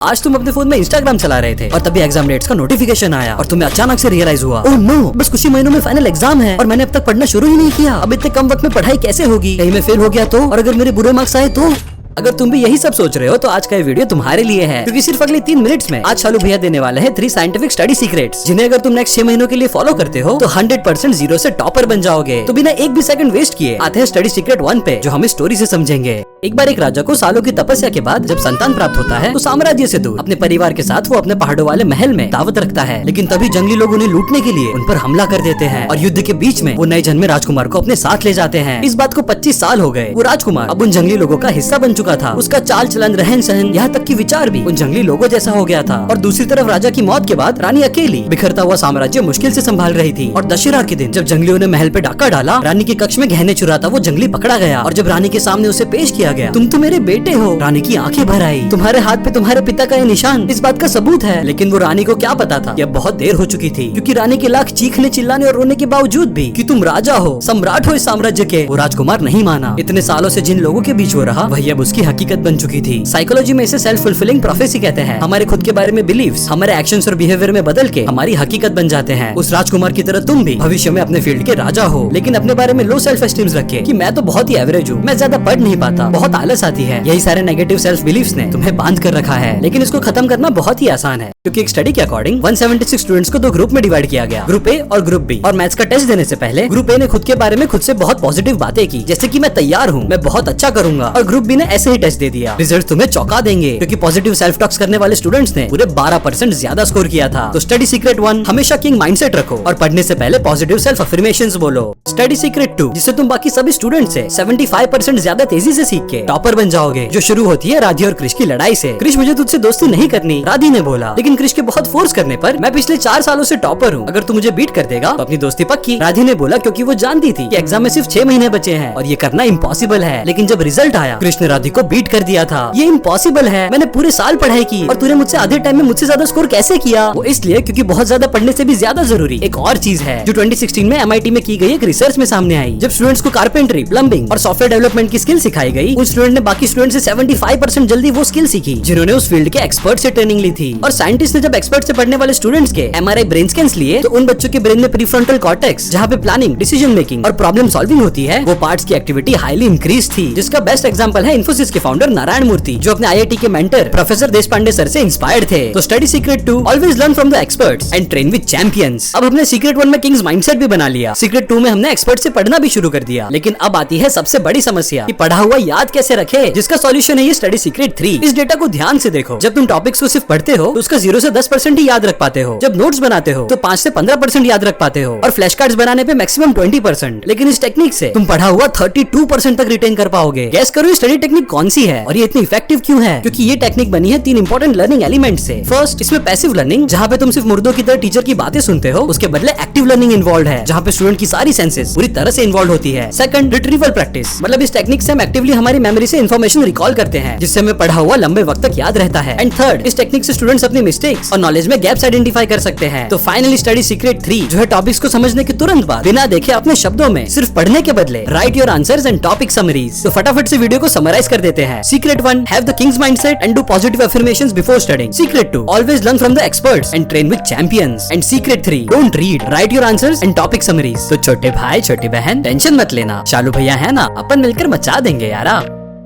आज तुम अपने फोन में इंस्टाग्राम चला रहे थे और तभी एग्जाम डेट्स का नोटिफिकेशन आया और तुम्हें अचानक से रियलाइज हुआ, ओह नो, बस कुछ ही महीनों में फाइनल एग्जाम है और मैंने अब तक पढ़ना शुरू ही नहीं किया। अब इतने कम वक्त में पढ़ाई कैसे होगी? कहीं मैं फेल हो गया तो? और अगर मेरे बुरे मार्क्स आए तो? अगर तुम भी यही सब सोच रहे हो तो आज का ये वीडियो तुम्हारे लिए है, क्योंकि सिर्फ अगले 3 मिनट्स में आज शालू भैया देने वाले हैं 3 साइंटिफिक स्टडी सीक्रेट्स, जिन्हें अगर तुम नेक्स्ट 6 महीनों के लिए फॉलो करते हो तो 100% जीरो से टॉपर बन जाओगे। तो बिना एक भी सेकंड वेस्ट किए आते हैं स्टडी सीक्रेट 1 पे, जो हम इस स्टोरी से समझेंगे। एक बार एक राजा को सालों की तपस्या के बाद जब संतान प्राप्त होता है तो साम्राज्य से दूर अपने परिवार के साथ वो अपने पहाड़ों वाले महल में दावत रखता है, लेकिन तभी जंगली लोग उन्हें लूटने के लिए उन पर हमला कर देते हैं और युद्ध के बीच में वो नए जन्मे राजकुमार को अपने साथ ले जाते हैं। इस बात को 25 साल हो गए। वो राजकुमार अब उन जंगली लोगों का हिस्सा बन चुका था। उसका चाल चलन, रहन सहन, यहाँ तक कि विचार भी उन जंगली लोगों जैसा हो गया था। और दूसरी तरफ राजा की मौत के बाद रानी अकेली बिखरता हुआ साम्राज्य मुश्किल से संभाल रही थी। और दशहरा के दिन जब जंगलियों ने महल पे डाका डाला, रानी के कक्ष में गहने चुराता वो जंगली पकड़ा गया और जब रानी के सामने उसे पेश किया गया, तुम तो मेरे बेटे हो, रानी की आंखें भर आई। तुम्हारे हाथ पे तुम्हारे पिता का ये निशान इस बात का सबूत है। लेकिन वो रानी को क्या पता था कि अब बहुत देर हो चुकी थी, क्योंकि रानी के लाख चीखने चिल्लाने और रोने के बावजूद भी कि तुम राजा हो, सम्राट हो इस साम्राज्य के, वो राजकुमार नहीं माना। इतने सालों से जिन लोगों के बीच वो रहा वही अब उसकी हकीकत बन चुकी थी। साइकोलॉजी में इसे सेल्फ फुलफिलिंग प्रोफेसी कहते हैं। हमारे खुद के बारे में बिलीव्स हमारे एक्शंस और बिहेवियर में बदल के हमारी हकीकत बन जाते हैं। उस राजकुमार की तरह तुम भी भविष्य में अपने फील्ड के राजा हो, लेकिन अपने बारे में लो सेल्फ एस्टीम रखे कि मैं तो बहुत ही एवरेज हूँ, मैं ज्यादा पढ़ नहीं पाता, बहुत आलस आती है। यही सारे नेगेटिव सेल्फ बिलीफ्स ने तुम्हें बांध कर रखा है। लेकिन इसको खत्म करना बहुत ही आसान है, क्योंकि एक स्टडी के अकॉर्डिंग 176 स्टूडेंट्स को 2 ग्रुप में डिवाइड किया गया, ग्रुप ए और ग्रुप बी। और मैथ्स का टेस्ट देने से पहले ग्रुप ए ने खुद के बारे में खुद से बहुत पॉजिटिव बातें की, जैसे कि मैं तैयार हूँ, मैं बहुत अच्छा करूंगा। और ग्रुप बी ने ऐसे ही टेस्ट दे दिया। रिजल्ट तुम्हें चौंका देंगे, क्योंकि पॉजिटिव सेल्फ टॉक्स करने वाले स्टूडेंट्स ने पूरे 12% ज्यादा स्कोर किया था। तो स्टडी सीक्रेट 1, हमेशा किंग माइंडसेट रखो और पढ़ने से पहले पॉजिटिव सेल्फ अफर्मेशंस बोलो। स्टडी सीक्रेट 2, जिससे तुम बाकी सभी स्टूडेंट से 75% ज्यादा तेजी से सीख के टॉपर बन जाओगे, जो शुरू होती है राधी और क्रिश की लड़ाई से। क्रिश, मुझे तुझसे दोस्ती नहीं करनी, राधी ने बोला। लेकिन क्रिश के बहुत फोर्स करने पर मैं पिछले 4 सालों से टॉपर हूँ, अगर तू मुझे बीट कर देगा तो अपनी दोस्ती पक्की, राधी ने बोला, क्योंकि वो जानती थी कि एग्जाम में सिर्फ 6 महीने बचे हैं और ये करना इम्पॉसिबल है। लेकिन जब रिजल्ट आया, क्रिश ने राधी को बीट कर दिया था। ये इम्पॉसिबल है, मैंने पूरे साल पढ़ाई की और तूने मुझसे आधे टाइम में मुझसे ज्यादा स्कोर कैसे किया? वो इसलिए क्योंकि बहुत ज्यादा पढ़ने से भी ज्यादा जरूरी एक और चीज है, जो 2016 में MIT में की गई एक रिसर्च में सामने आई। जब स्टूडेंट्स को कारपेंटरी, प्लम्बिंग और सॉफ्टवेयर डेवलपमेंट की स्किल सिखाई गई, उस स्टूडेंट ने बाकी स्टूडेंट से 75% जल्दी वो स्किल सीखी जिन्होंने उस फील्ड के एक्सपर्ट से ट्रेनिंग ली थी। और साइंटिस्ट ने जब एक्सपर्ट से पढ़ने वाले स्टूडेंट्स के MRI ब्रेन स्कैन्स लिए, तो उन बच्चों के ब्रेन में प्रीफ्रंटल कॉर्टेक्स, जहाँ पे प्लानिंग, डिसीजन मेकिंग और प्रॉब्लम सॉल्विंग होती है, वो पार्ट्स की एक्टिविटी हाईली इंक्रीज थी। जिसका बेस्ट एग्जांपल है इन्फोसिस के फाउंडर नारायण मूर्ति, जो अपने IIT के मेंटर प्रोफेसर देशपांडे सर से इंस्पायर्ड थे। तो study secret 2, always learn from the experts and train with champions. अब हमने सीक्रेट 1 में किंग्स माइंडसेट भी बना लिया, सीक्रेट 2 में हमने एक्सपर्ट से पढ़ना भी शुरू कर दिया। लेकिन अब आती है सबसे बड़ी समस्या कि पढ़ा हुआ याद कैसे रखे, जिसका सॉल्यूशन है ये स्टडी सीक्रेट 3। इस डेटा को ध्यान से देखो। जब तुम टॉपिक्स को सिर्फ पढ़ते हो तो उसका 0 से 10% ही याद रख पाते हो। जब नोट्स बनाते हो तो 5 से 15% याद रख पाते हो और फ्लैश कार्ड्स बनाने पे मैक्सिमम 20%। लेकिन इस टेक्निक से तुम पढ़ा हुआ 32% तक रिटेन कर पाओगे। गैस करो ये स्टडी टेक्निक कौन सी है और ये इतनी इफेक्टिव क्यों है? क्योंकि ये टेक्निक बनी है 3 इंपॉर्टेंट लर्निंग एलिमेंट से। फर्स्ट, इसमें पैसिव लर्निंग, जहाँ पे तुम सिर्फ मुर्दों की तरह टीचर की बातें सुनते हो, उसके बदले एक्टिव लर्निंग इन्वॉल्व है, जहाँ पे स्टूडेंट की सारी सेंसेस पूरी तरह से इन्वॉल्व होती है। सेकंड, रिट्रीवल प्रैक्टिस, मतलब इस टेक्निक से हम एक्टिवली हमारी मेमोरी से इन्फॉर्मेशन रिकॉल करते हैं, जिससे हमें पढ़ा हुआ लंबे वक्त तक याद रहता है। एंड थर्ड, इस टेक्निक से स्टूडेंट्स अपनी मिस्टेक्स और नॉलेज में गैप्स आइडेंटिफाई कर सकते हैं। तो फाइनली स्टडी सीक्रेट 3 जो है टॉपिक्स को समझने के तुरंत बाद बिना देखे अपने शब्दों में सिर्फ पढ़ने के बदले right your answers and topic summaries. तो फटाफट से वीडियो को समराइज कर देते हैं। Secret 1, have the Kings mindset and do positive affirmations before studying. Secret 2, always learn from the experts and train with champions. And secret 3, don't read, right your answers and topic summaries. तो छोटे भाई छोटी बहन tension मत लेना, शालू भैया है ना, अपन मिलकर मचा देंगे यारा।